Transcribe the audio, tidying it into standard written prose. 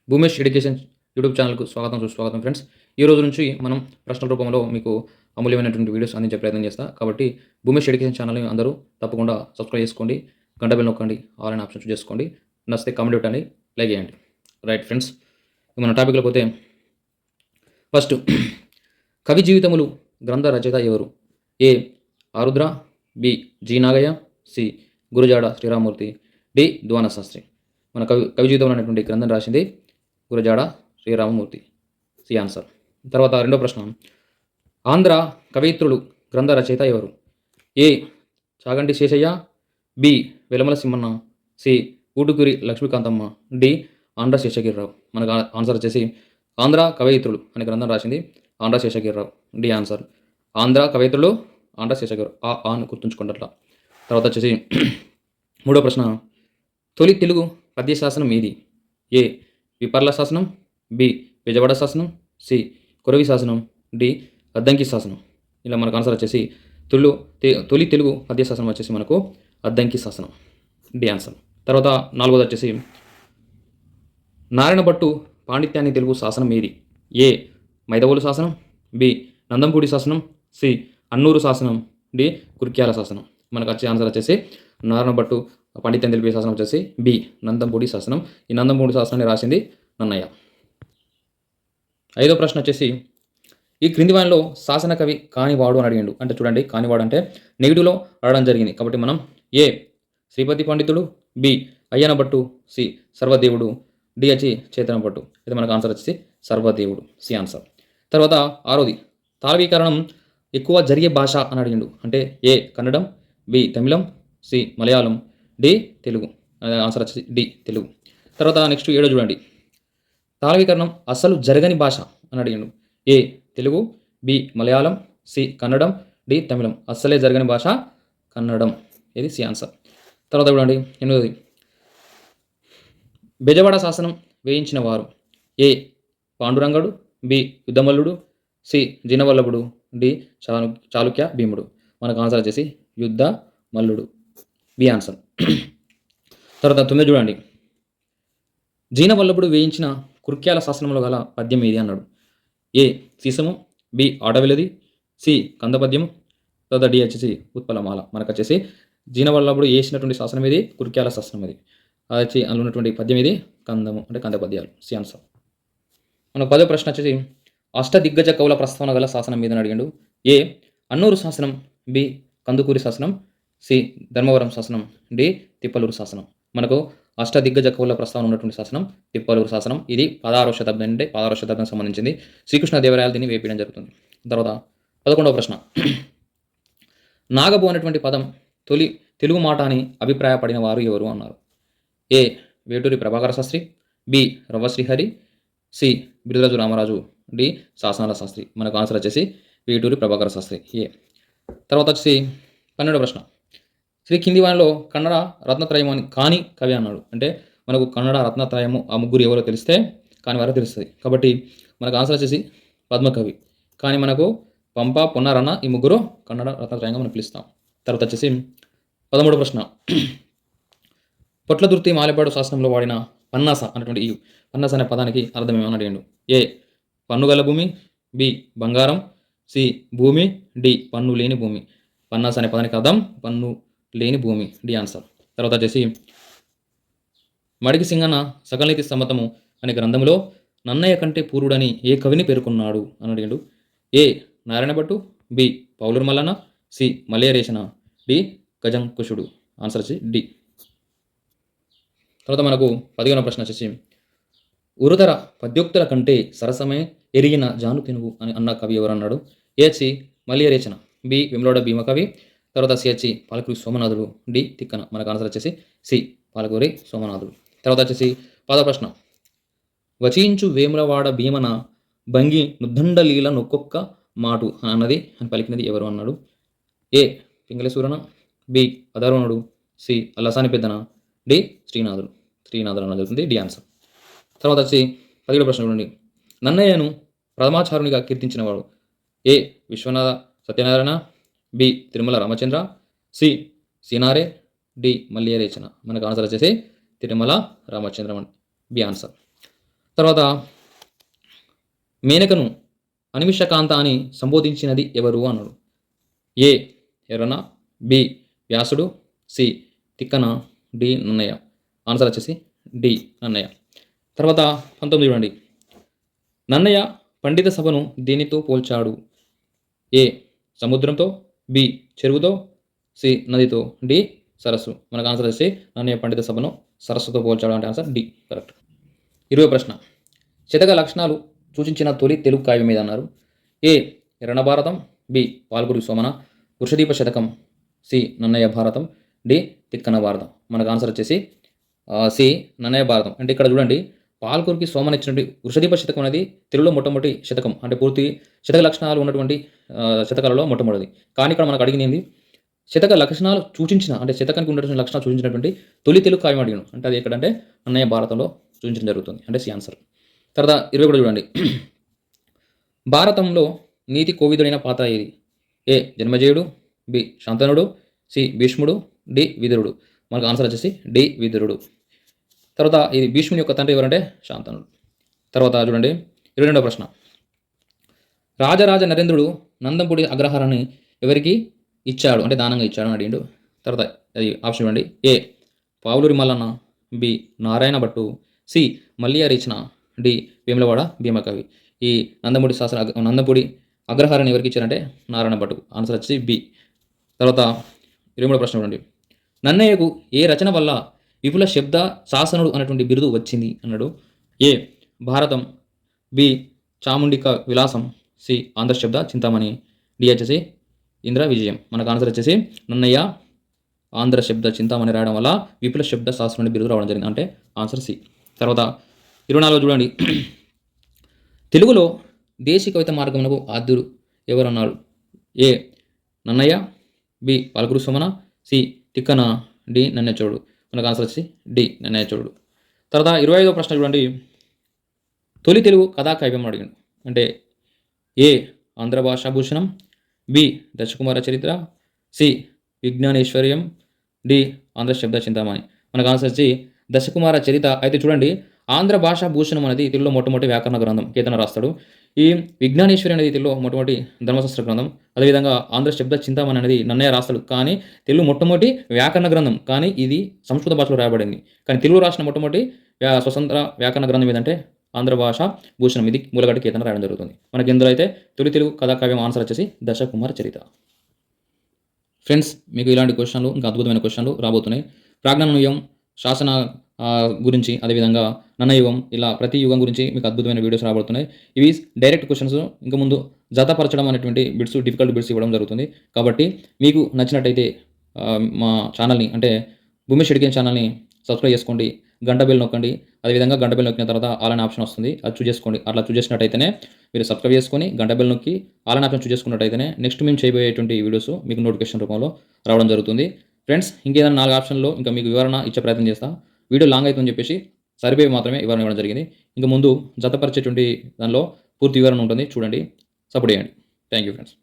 Bhoomesh education YouTube ఛానల్‌కు స్వాగతం, సుస్వాగతం ఫ్రెండ్స్. ఈ రోజు నుంచి మనం ప్రశ్నల రూపంలో మీకు అమూల్యమైనటువంటి వీడియోస్ అందించే ప్రయత్నం చేస్తా. కాబట్టి భూమేష్ ఎడ్యుకేషన్ ఛానల్‌ని అందరూ తప్పకుండా సబ్స్క్రైబ్ చేసుకోండి. గంట బెల్ నొక్కండి. ఆల్ అనే ఆప్షన్ చూస్ చేసుకోండి. నచ్చితే కామెంట్ పెట్టండి. లైక్ చేయండి. Right friends. మన టాపిక్‌లోకి పోతే ఫస్ట్ కవి జీవితములు గ్రంథ రచయిత ఎవరు? A. Arudra, B. G. Nagaiah, C. Gurajada Sriramamurthy, D. Divana Sastri. మన కవి జీవితంలో అనేటువంటి గ్రంథం రాసింది గురజాడ శ్రీరామమూర్తి. C answer. తర్వాత రెండో ప్రశ్న, ఆంధ్ర కవయిత్రులు గ్రంథ రచయిత ఎవరు? A. Chaganti Seshaiah, B. Velamala Simhanna, C. Utukuri Lakshmikanthamma, D. Andhra Seshagirirao. మనకు ఆన్సర్ వచ్చేసి ఆంధ్ర కవయిత్రులు అనే గ్రంథం రాసింది ఆంధ్ర శేషగిరిరావు. D answer. ఆంధ్ర కవయిత్రులు ఆంధ్ర శేషగిరిరావు. అని గుర్తుంచుకోండి అట్లా. తర్వాత వచ్చేసి మూడో ప్రశ్న, తొలి తెలుగు పద్యశాసనం ఏది? ఏ. విపర్ల శాసనం, బి. విజయవాడ శాసనం, సి. కొరవి శాసనం, డి. అద్దంకి శాసనం. ఇలా మనకు ఆన్సర్ వచ్చేసి తొలి తెలుగు పద్యశాసనం వచ్చేసి మనకు అద్దంకి శాసనం. D answer. తర్వాత నాలుగోది వచ్చేసి నారాయణ భట్టు పాండిత్యాన్ని తెలుగు శాసనం ఏది? ఏ. మైదవోలు శాసనం, బి. నందంపూడి శాసనం, సి. అన్నూరు శాసనం, డి. కుర్క్యాల శాసనం. మనకు వచ్చే ఆన్సర్ వచ్చేసి నారాయణ భట్టు పాండిత్యం తెలిపే శాసనం వచ్చేసి బి. నందంపూడి శాసనం. ఈ నందంపూడి శాసనాన్ని రాసింది నన్నయ్య. ఐదో ప్రశ్న వచ్చేసి ఈ క్రింది వానిలో శాసన కవి కానివాడు అని అడిగిండు. అంటే చూడండి, కానివాడు అంటే నెగిటివ్లో అడగడం జరిగింది. కాబట్టి మనం ఏ. శ్రీపతి పండితుడు, B. Ayyanna Bhattu, C. సర్వదేవుడు, D వచ్చి చేతన భట్టు. అయితే మనకు ఆన్సర్ వచ్చేసి సర్వదేవుడు. C answer. తర్వాత ఆరోది, తాళవీకరణం ఎక్కువ జరిగే భాష అని అడిగిండు. అంటే A. Kannadam, B. Tamilam, C. Malayalam, D. Telugu. Answer వచ్చేసి డి. తెలుగు. తర్వాత నెక్స్ట్ ఏడో చూడండి, తాళవీకరణం అసలు జరగని భాష అని అడిగిండు. A. Telugu, B. Malayalam, C. Kannadam, D. Tamilam. అస్సలే జరగని భాష కన్నడం. ఇది సి ఆన్సర్. తర్వాత చూడండి ఎనిమిదోది, బెజవాడ శాసనం వేయించిన వారు? ఏ. పాండురంగడు, బి. యుద్ధమల్లుడు, సి. జినవల్లభుడు, డి. చాళుక్య భీముడు. మనకు ఆన్సర్ వచ్చేసి యుద్ధ మల్లుడు. B answer. తర్వాత తొమ్మిది చూడండి, జీనవల్లభుడు వేయించిన కుర్క్యాల శాసనంలో గల పద్యం ఏది అన్నాడు. ఏ. సీసము, బి. ఆడవిలది, సి. కందపద్యం, తర్వాత డి వచ్చేసి ఉత్పలమాల. మనకు వచ్చేసి జీనవల్లభుడు వేసినటువంటి శాసనం ఇది కుర్క్యాల శాసనం. అది వచ్చి అందులో ఉన్నటువంటి పద్యం ఇది కందము, అంటే కంద పద్యాలు. C answer. మనకు పదో ప్రశ్న వచ్చేసి అష్టదిగ్గజ కవుల ప్రస్తావన గల శాసనం మీద అడిగాడు. ఏ. అన్నూరు శాసనం, బి. కందుకూరి శాసనం, సి. ధర్మవరం శాసనం, డి. తిప్పలూరు శాసనం. మనకు అష్టదిగ్గజ కవుల ప్రస్తావన ఉన్నటువంటి శాసనం తిప్పలూరు శాసనం. ఇది 16వ శతాబ్దం, అంటే 16వ శతాబ్దానికి సంబంధించింది. శ్రీకృష్ణదేవరాయలు దీన్ని వేపించడం జరుగుతుంది. తర్వాత 11వ ప్రశ్న, నాగబు అనేటువంటి పదం తొలి తెలుగు మాట అని అభిప్రాయపడిన వారు ఎవరు అన్నారు. ఏ. వేటూరి ప్రభాకర శాస్త్రి, బి. రవ్వ శ్రీహరి, సి. బిరుదరాజు రామరాజు, డి. శాసనాల శాస్త్రి. మనకు ఆన్సర్ వచ్చేసి వేటూరి ప్రభాకర శాస్త్రి. ఏ. తర్వాత వచ్చేసి 12వ ప్రశ్న, శ్రీ కింది వానిలో కన్నడ రత్నత్రయం అని కాని కవి అన్నాడు. అంటే మనకు కన్నడ రత్నత్రయము ఆ ముగ్గురు ఎవరో తెలిస్తే కాని వారో తెలుస్తుంది. కాబట్టి మనకు ఆన్సర్ వచ్చేసి పద్మకవి. కానీ మనకు పంప, పొన్నారన్న ఈ ముగ్గురు కన్నడ రత్నత్రయంగా మనం పిలుస్తాం. తర్వాత వచ్చేసి 13వ ప్రశ్న, పొట్లదుర్తి మాలేపాడు శాసనంలో వాడిన పన్నాస అనేటువంటి ఈ పన్నాస అనే పదానికి అర్థం ఏమని అడిగాడు. ఏ. పన్నుగల భూమి, బి. బంగారం, సి. భూమి, డి. పన్ను లేని భూమి. పన్నాస అనే పదానికి అర్థం పన్ను లేని భూమి. D answer. తర్వాత వచ్చేసి మడికి సింగన్న సకలనీతి సమ్మతము అనే గ్రంథంలో నన్నయ్య కంటే పూర్వుడని ఏ కవిని పేర్కొన్నాడు అని అడిగాడు. A. Narayana Bhattu, B. Pauluru Mallanna, C. Malayarechana, D. Gajankusudu. Answer వచ్చి డి. తర్వాత మనకు 15వ ప్రశ్న వచ్చేసి ఉరుతర పద్యోక్తుల కంటే సరసమే ఎరిగిన జాను తెనుగు అని అన్న కవి ఎవరు అన్నాడు. ఏ వచ్చి మలయరేచన, బి. విమలోడ భీమకవి, తర్వాత సి వచ్చి పాలకూరి సోమనాథుడు, డి. తిక్కన. మనకు ఆన్సర్ వచ్చేసి సి. పాలకూరి సోమనాథుడు. తర్వాత వచ్చేసి 10వ ప్రశ్న, వచించు వేములవాడ భీమన భంగి నుద్దండలీల నొక్కొక్క మాటు అన్నది అని పలికినది ఎవరు అన్నాడు. A. Pingali Surana, B. Atharvanudu, C. Allasani Peddana, D. Srinathudu. Srinathudu అన్న జరుగుతుంది. D answer. తర్వాత వచ్చి 17వ ప్రశ్న చూడండి, నన్నయ్యను ప్రథమాచారునిగా కీర్తించినవాడు. A. Viswanatha Satyanarayana, B. Tirumala Ramachandra, C. Sinare, D. Malyarechana. మనకు ఆన్సర్ వచ్చేసి తిరుమల రామచంద్రమన్. B answer. తర్వాత మేనకను అనిమిషకాంత అని సంబోధించినది ఎవరు అన్నాడు. ఏ ఎర్రన, బి వ్యాసుడు, C Tikkana, D Nannaya. Answer వచ్చేసి డి నన్నయ్య. తర్వాత 19 చూడండి. నన్నయ్య పండిత సభను దేనితో పోల్చాడు? ఏ సముద్రంతో, బి చెరువుతో, సి నదితో, డి సరస్సు. మనకు ఆన్సర్ వచ్చి నన్నయ్య పండిత సభను సరస్సుతో పోల్చాడు అంటే ఆన్సర్ డి కరెక్ట్. 20 ప్రశ్న. శతక లక్షణాలు సూచించిన తొలి తెలుగు కావ్యం మీద అన్నారు. ఏ రణభారతం, బి పాల్గురి సోమన, వృషదీప శతకం, సి నన్నయ్య భారతం, డి తిక్కన భారతం. మనకు ఆన్సర్ వచ్చేసి సి నన్నయ్య భారతం. అంటే ఇక్కడ చూడండి, పాల్కురికి సోమన ఇచ్చినటువంటి వృషదీప శతకం అనేది తెలుగులో మొట్టమొదటి శతకం, అంటే పూర్తి శతక లక్షణాలు ఉన్నటువంటి శతకాలలో మొట్టమొదటిది. కానీ ఇక్కడ మనకు అడిగింది శతక లక్షణాలు సూచించిన, అంటే శతకానికి ఉన్నటువంటి లక్షణాలు సూచించినటువంటి తొలి తెలుగు కావ్యం అడిగాను. అంటే అది ఎక్కడంటే నన్నయ్య భారతంలో సూచించడం జరుగుతుంది, అంటే సి ఆన్సర్. తర్వాత 20 కూడా చూడండి. భారతంలో నీతి కోవిదుడైన పాత్ర ఏది? ఏ జన్మజేయుడు, బి శాంతనుడు, సి భీష్ముడు, డి విదురుడు. మనకు ఆన్సర్ వచ్చేసి డి విదురుడు. తర్వాత ఇది భీష్ముని యొక్క తండ్రి ఎవరంటే శాంతనుడు. తర్వాత చూడండి 22వ ప్రశ్న. రాజరాజ నరేంద్రుడు నందంపూడి అగ్రహారాన్ని ఎవరికి ఇచ్చాడు, అంటే దానంగా ఇచ్చాడు అని అడిగిండు. తర్వాత అది ఆప్షన్ చూడండి. A Pavuluri Mallanna, B Narayana Bhattu, C Malliya Rechana, D Vemulawada Bhimakavi. ఈ నందమూడి అగ్రహారాన్ని ఎవరికి ఇచ్చారంటే నారాయణ భట్టు. ఆన్సర్ వచ్చి బి. తర్వాత 23వ ప్రశ్న చూడండి. నన్నయ్యకు ఏ రచన వల్ల విపుల శబ్ద శాసనుడు అనేటువంటి బిరుదు వచ్చింది అన్నాడు. ఏ భారతం, బి చాముండిక విలాసం, సి ఆంధ్ర శబ్ద చింతామణి, డి వచ్చేసి ఇంద్ర విజయం. మనకు ఆన్సర్ వచ్చేసి నన్నయ్య ఆంధ్ర శబ్ద చింతామణి రాయడం వల్ల విపుల శబ్ద శాసనుడి బిరుదు రావడం జరిగింది, అంటే ఆన్సర్ సి. తర్వాత 24 చూడండి. తెలుగులో దేశీ కవిత మార్గమునకు ఆద్యుడు ఎవరన్నారు? A Nannayya, B Palguri Somana, C Tikkana, D Nannayyachodu. మనకు ఆన్సర్ వచ్చి డి నన్నయ్యచోడు. తర్వాత 25వ ప్రశ్న చూడండి. తొలి తెలుగు కథాకావ్యం అడిగాడు. అంటే ఏ ఆంధ్ర భాషా భూషణం, బి దశకుమార చరిత్ర, సి విజ్ఞానేశ్వర్యం, డి ఆంధ్ర శబ్ద చింతామణి. మనకు ఆన్సర్ వచ్చి దశకుమార చరిత. అయితే చూడండి, ఆంధ్ర భాషా భూషణం అనేది తెలుగులో మొట్టమొదటి వ్యాకరణ గ్రంథం, కేతన రాస్తాడు. ఈ విజ్ఞానేశ్వరి అనేది తెలుగులో మొట్టమొదటి ధర్మశాస్త్ర గ్రంథం. అదేవిధంగా ఆంధ్ర శబ్ద చింతామణి అనేది నన్నయ్య రాస్తాడు. కానీ తెలుగు మొట్టమొదటి వ్యాకరణ గ్రంథం, కానీ ఇది సంస్కృత భాషలో రాయబడింది. కానీ తెలుగు రాసిన మొట్టమొదటి స్వతంత్ర వ్యాకరణ గ్రంథం ఏదంటే ఆంధ్ర భాష భూషణం. ఇది మూలగడ్డ కేతన రాయడం జరుగుతుంది. మనకి ఇందులో అయితే తొలి తెలుగు కథాకావ్యం ఆన్సర్ వచ్చేసి దశకుమార చరిత. ఫ్రెండ్స్, మీకు ఇలాంటి క్వశ్చన్లు, ఇంకా అద్భుతమైన క్వశ్చన్లు రాబోతున్నాయి. ప్రాజ్ఞానయుగం, శాసన గురించి, అదేవిధంగా నన్నయుగం, ఇలా ప్రతి యుగం గురించి మీకు అద్భుతమైన వీడియోస్ రాబోతున్నాయి. ఇవి డైరెక్ట్ క్వశ్చన్స్. ఇంకా ముందు జతపరచడం అనేటువంటి బిట్స్, డిఫికల్ట్ బిట్స్ ఇవ్వడం జరుగుతుంది. కాబట్టి మీకు నచ్చినట్టయితే మా ఛానల్ని, అంటే భూమేష్ ఎడ్యుకేషన్ ఛానల్ని సబ్స్క్రైబ్ చేసుకోండి, గంట బెల్ నొక్కండి. అదేవిధంగా గంట బెల్ నొక్కిన తర్వాత ఆల్ అనే ఆప్షన్ వస్తుంది, అది చూస్ చేసుకోండి. అట్లా చూస్ చేసినట్టయితేనే మీరు సబ్స్క్రైబ్ చేసుకొని గంట బెల్ నొక్కి ఆల్ అనే ఆప్షన్ చూస్ చేసుకున్నట్టయితేనే నెక్స్ట్ మేము చేయబోయేటువంటి వీడియోస్ మీకు నోటిఫికేషన్ రూపంలో రావడం జరుగుతుంది. ఫ్రెండ్స్, ఇంకేదైనా 4 ఆప్షన్లో ఇంకా మీకు వివరణ ఇచ్చే ప్రయత్నం చేస్తా. వీడియో లాంగ్ అవుతుందని చెప్పేసి సరిపోయి మాత్రమే వివరణ ఇవ్వడం జరిగింది. ఇంకా ముందు జతపరిచేటువంటి దానిలో పూర్తి వివరణ ఉంటుంది, చూడండి, సపోర్ట్ చేయండి. Thank you friends.